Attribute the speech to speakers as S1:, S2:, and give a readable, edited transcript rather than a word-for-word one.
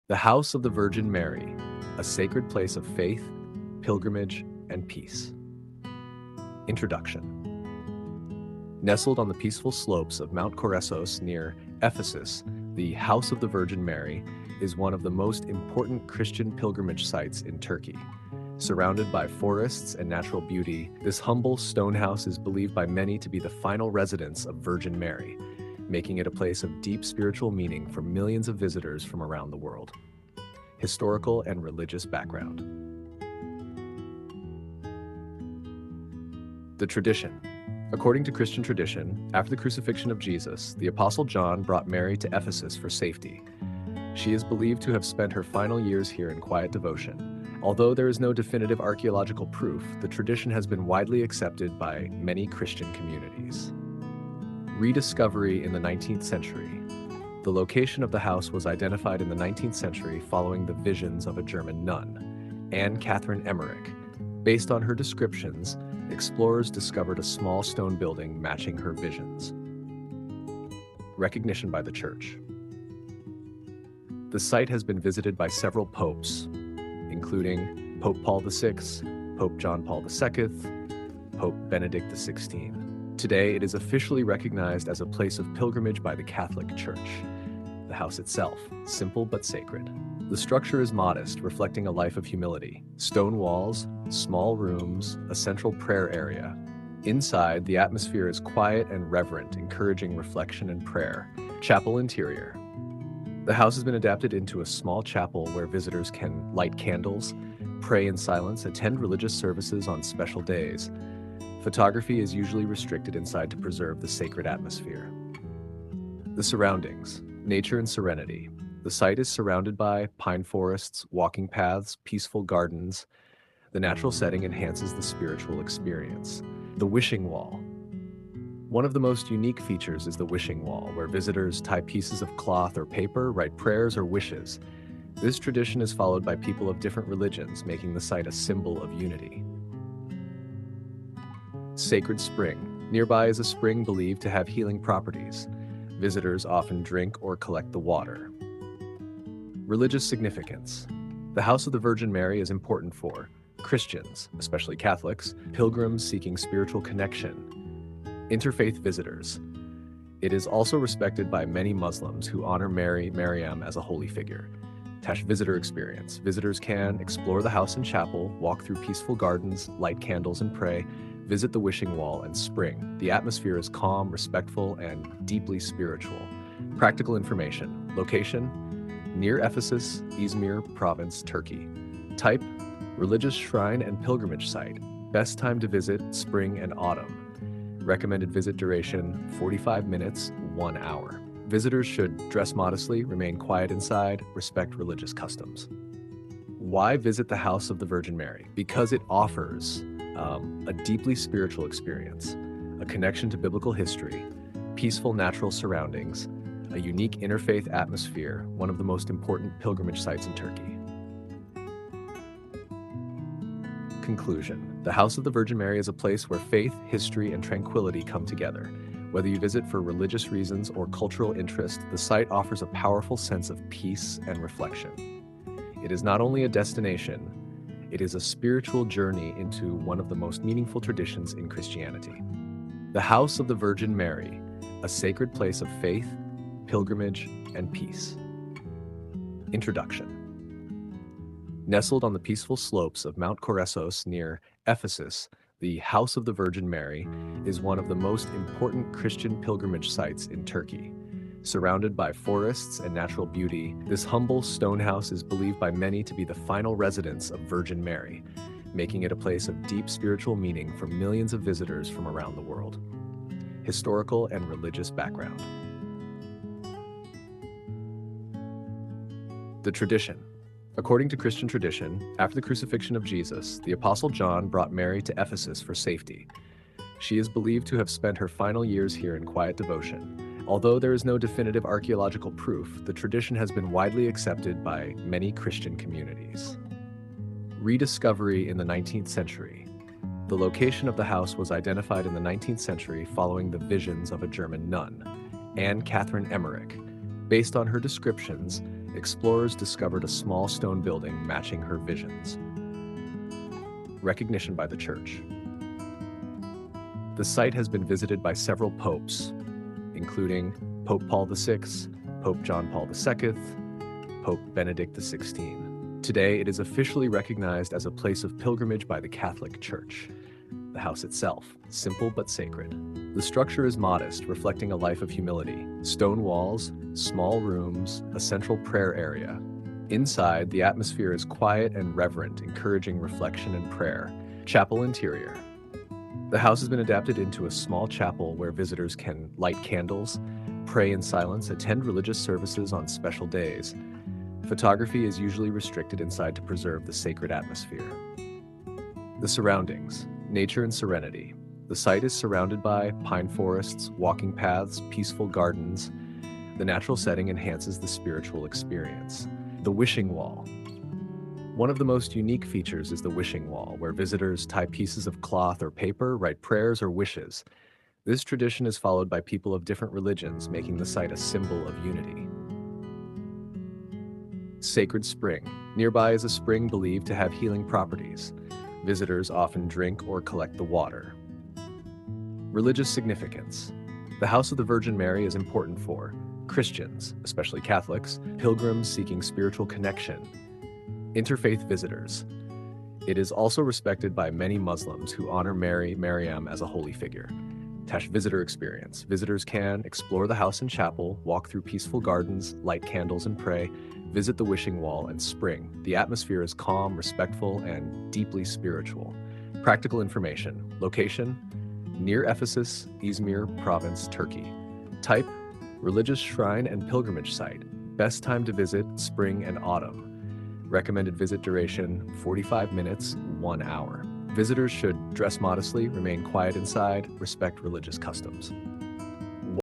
S1: The House of the Virgin Mary, a sacred place of faith, pilgrimage, and peace. Introduction. Nestled on the peaceful slopes of Mount Coressos near Ephesus, the House of the Virgin Mary is one of the most important Christian pilgrimage sites in Turkey. Surrounded by forests and natural beauty, this humble stone house is believed by many to be the final residence of Virgin Mary, making it a place of deep spiritual meaning for millions of visitors from around the world. Historical and religious background. The tradition. According to Christian tradition, after the crucifixion of Jesus, the Apostle John brought Mary to Ephesus for safety. She is believed to have spent her final years here in quiet devotion. Although there is no definitive archaeological proof, the tradition has been widely accepted by many Christian communities. Rediscovery in the 19th century. The location of the house was identified in the 19th century following the visions of a German nun, Anne Catherine Emmerich. Based on her descriptions, explorers discovered a small stone building matching her visions. Recognition by the Church. The site has been visited by several popes, including Pope Paul VI, Pope John Paul II, Pope Benedict XVI. Today, it is officially recognized as a place of pilgrimage by the Catholic Church. The house itself, simple but sacred. The structure is modest, reflecting a life of humility. Stone walls, small rooms, a central prayer area. Inside, the atmosphere is quiet and reverent, encouraging reflection and prayer. Chapel interior. The house has been adapted into a small chapel where visitors can light candles, pray in silence, attend religious services on special days. Photography is usually restricted inside to preserve the sacred atmosphere. The surroundings. Nature and serenity. The site is surrounded by pine forests, walking paths, peaceful gardens. The natural setting enhances the spiritual experience. The wishing wall. One of the most unique features is the wishing wall, where visitors tie pieces of cloth or paper, write prayers or wishes. This tradition is followed by people of different religions, making the site a symbol of unity. Sacred spring. Nearby is a spring believed to have healing properties. Visitors often drink or collect the water. Religious significance. The House of the Virgin Mary is important for Christians, especially Catholics, pilgrims seeking spiritual connection, interfaith visitors. It is also respected by many Muslims who honor Maryam as a holy figure. Visitor experience. Visitors can explore the house and chapel, walk through peaceful gardens, light candles and pray, visit the wishing wall and spring. The atmosphere is calm, respectful, and deeply spiritual. Practical information. Location: near Ephesus, Izmir Province, Turkey. Type: religious shrine and pilgrimage site. Best time to visit: spring and autumn. Recommended visit duration: 45 minutes, 1 hour. Visitors should dress modestly, remain quiet inside, respect religious customs. Why visit the House of the Virgin Mary? Because it offers a deeply spiritual experience, a connection to biblical history, peaceful natural surroundings, a unique interfaith atmosphere, one of the most important pilgrimage sites in Turkey. Conclusion. The House of the Virgin Mary is a place where faith, history, and tranquility come together. Whether you visit for religious reasons or cultural interest, the site offers a powerful sense of peace and reflection. It is not only a destination, it is a spiritual journey into one of the most meaningful traditions in Christianity. The House of the Virgin Mary, a sacred place of faith, pilgrimage, and peace. Introduction. Nestled on the peaceful slopes of Mount Coressos near Ephesus, the House of the Virgin Mary is one of the most important Christian pilgrimage sites in Turkey. Surrounded by forests and natural beauty, this humble stone house is believed by many to be the final residence of Virgin Mary, making it a place of deep spiritual meaning for millions of visitors from around the world. Historical and religious background. The tradition. According to Christian tradition, after the crucifixion of Jesus, the Apostle John brought Mary to Ephesus for safety. She is believed to have spent her final years here in quiet devotion. Although there is no definitive archaeological proof, the tradition has been widely accepted by many Christian communities. Rediscovery in the 19th century. The location of the house was identified in the 19th century following the visions of a German nun, Anne Catherine Emmerich. Based on her descriptions, explorers discovered a small stone building matching her visions. Recognition by the church. The site has been visited by several popes, including Pope Paul VI, Pope John Paul II, Pope Benedict XVI. Today, it is officially recognized as a place of pilgrimage by the Catholic Church. The house itself, simple but sacred. The structure is modest, reflecting a life of humility. Stone walls, small rooms, a central prayer area. Inside, the atmosphere is quiet and reverent, encouraging reflection and prayer. Chapel interior. The house has been adapted into a small chapel where visitors can light candles, pray in silence, attend religious services on special days. Photography is usually restricted inside to preserve the sacred atmosphere. The surroundings. Nature and serenity. The site is surrounded by pine forests, walking paths, peaceful gardens. The natural setting enhances the spiritual experience. The wishing wall. One of the most unique features is the wishing wall, where visitors tie pieces of cloth or paper, write prayers or wishes. This tradition is followed by people of different religions, making the site a symbol of unity. Sacred spring. Nearby is a spring believed to have healing properties. Visitors often drink or collect the water. Religious significance. The House of the Virgin Mary is important for Christians, especially Catholics, pilgrims seeking spiritual connection, interfaith visitors. It is also respected by many Muslims who honor Maryam as a holy figure. Visitor experience. Visitors can explore the house and chapel, walk through peaceful gardens, light candles and pray, visit the wishing wall and spring. The atmosphere is calm, respectful, and deeply spiritual. Practical information. Location: near Ephesus, Izmir Province, Turkey. Type: religious shrine and pilgrimage site. Best time to visit: spring and autumn. Recommended visit duration: 45 minutes, 1 hour. Visitors should dress modestly, remain quiet inside, respect religious customs.